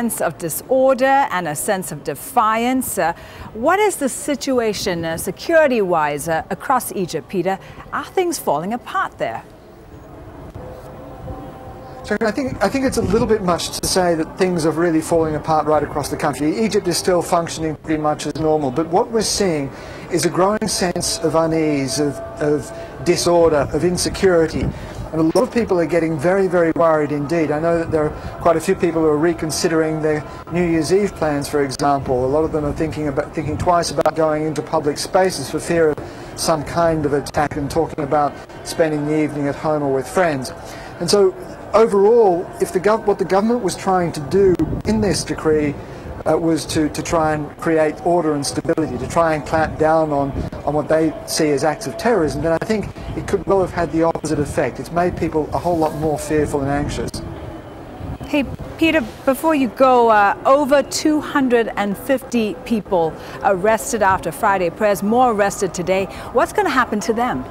Sense of disorder and a sense of defiance. What is the situation security-wise across Egypt, Peter? Are things falling apart there? So I think it's a little bit much to say that things are really falling apart right across the country. Egypt is still functioning pretty much as normal, but what we're seeing is a growing sense of unease, of disorder, of insecurity. And a lot of people are getting very, very worried indeed. I know that there are quite a few people who are reconsidering their New Year's Eve plans, for example. A lot of them are thinking twice about going into public spaces for fear of some kind of attack, and talking about spending the evening at home or with friends. And so overall, if what the government was trying to do in this decree was to try and create order and stability, to try and clamp down on what they see as acts of terrorism, then I think it could well have had the opposite effect. It's made people a whole lot more fearful and anxious. Hey, Peter, before you go, over 250 people arrested after Friday prayers, more arrested today. What's going to happen to them?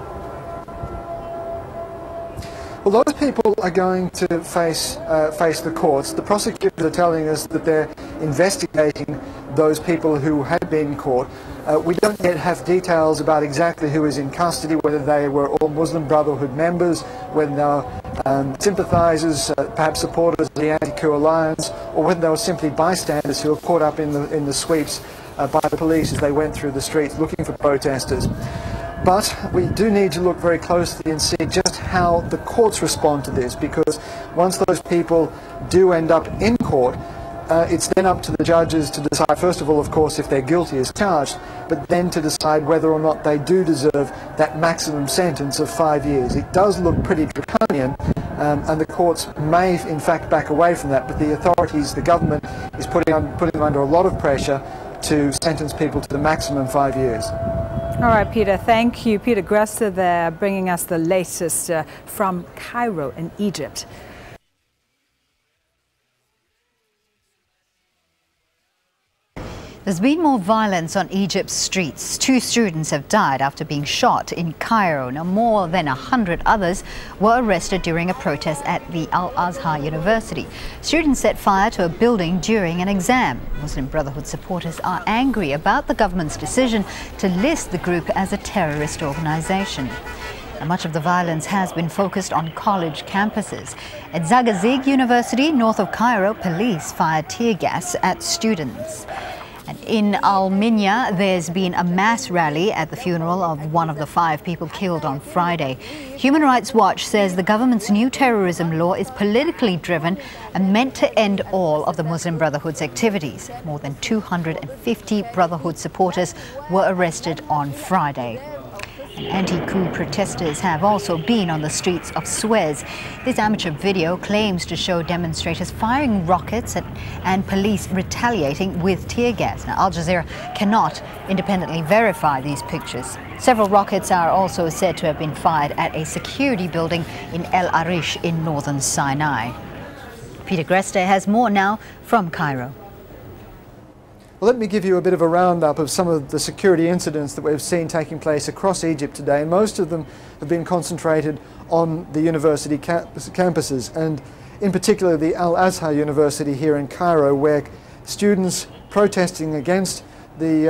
Well, those people are going to face the courts. The prosecutors are telling us that they're investigating those people who had been caught. We don't yet have details about exactly who is in custody, whether they were all Muslim Brotherhood members, whether they were sympathisers, perhaps supporters of the anti-coup alliance, or whether they were simply bystanders who were caught up in the sweeps by the police as they went through the streets looking for protesters. But we do need to look very closely and see just how the courts respond to this, because once those people do end up in court, it's then up to the judges to decide, first of all, of course, if they're guilty as charged, but then to decide whether or not they do deserve that maximum sentence of 5 years. It does look pretty draconian, and the courts may in fact back away from that, but the authorities, the government, is putting them under a lot of pressure to sentence people to the maximum 5 years. All right, Peter, thank you. Peter Grester there, bringing us the latest from Cairo in Egypt. There's been more violence on Egypt's streets. 2 students have died after being shot in Cairo. Now, more than 100 others were arrested during a protest at the Al-Azhar University. Students set fire to a building during an exam. Muslim Brotherhood supporters are angry about the government's decision to list the group as a terrorist organization. Now, much of the violence has been focused on college campuses. At Jazeera University, north of Cairo, police fired tear gas at students. And in Al-Minya, there's been a mass rally at the funeral of one of the 5 people killed on Friday. Human Rights Watch says the government's new terrorism law is politically driven and meant to end all of the Muslim Brotherhood's activities. More than 250 Brotherhood supporters were arrested on Friday. Anti-coup protesters have also been on the streets of Suez. This amateur video claims to show demonstrators firing rockets and police retaliating with tear gas. Now, Al Jazeera cannot independently verify these pictures. Several rockets are also said to have been fired at a security building in El Arish in northern Sinai. Peter Grester has more now from Cairo. Well, let me give you a bit of a roundup of some of the security incidents that we've seen taking place across Egypt today. Most of them have been concentrated on the university campuses, and in particular the Al-Azhar University here in Cairo, where students protesting against the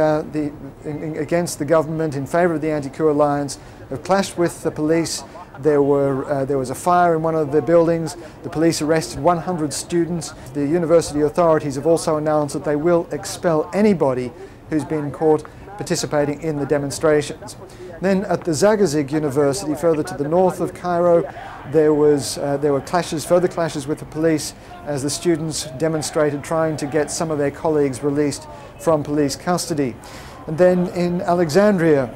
government in favour of the anti-coup alliance have clashed with the police. There was a fire in one of the buildings. The police arrested 100 students. The university authorities have also announced that they will expel anybody who's been caught participating in the demonstrations. Then at the Jazeera University, further to the north of Cairo, there were further clashes with the police as the students demonstrated, trying to get some of their colleagues released from police custody. And then in Alexandria,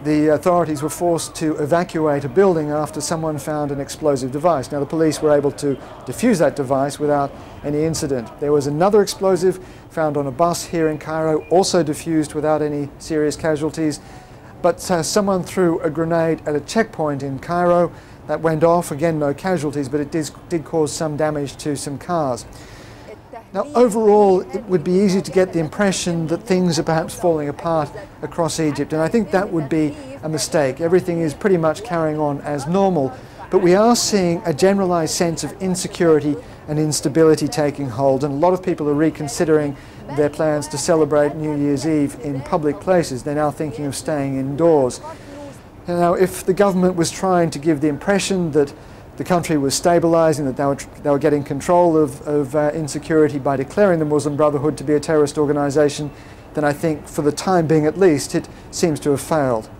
the authorities were forced to evacuate a building after someone found an explosive device. Now, the police were able to defuse that device without any incident. There was another explosive found on a bus here in Cairo, also defused without any serious casualties. But someone threw a grenade at a checkpoint in Cairo. That went off. Again, no casualties, but it did cause some damage to some cars. Now, overall, it would be easy to get the impression that things are perhaps falling apart across Egypt, and I think that would be a mistake. Everything is pretty much carrying on as normal. But we are seeing a generalised sense of insecurity and instability taking hold, and a lot of people are reconsidering their plans to celebrate New Year's Eve in public places. They're now thinking of staying indoors. Now, if the government was trying to give the impression that the country was stabilising, that they were getting control of insecurity by declaring the Muslim Brotherhood to be a terrorist organisation, then I think, for the time being at least, it seems to have failed.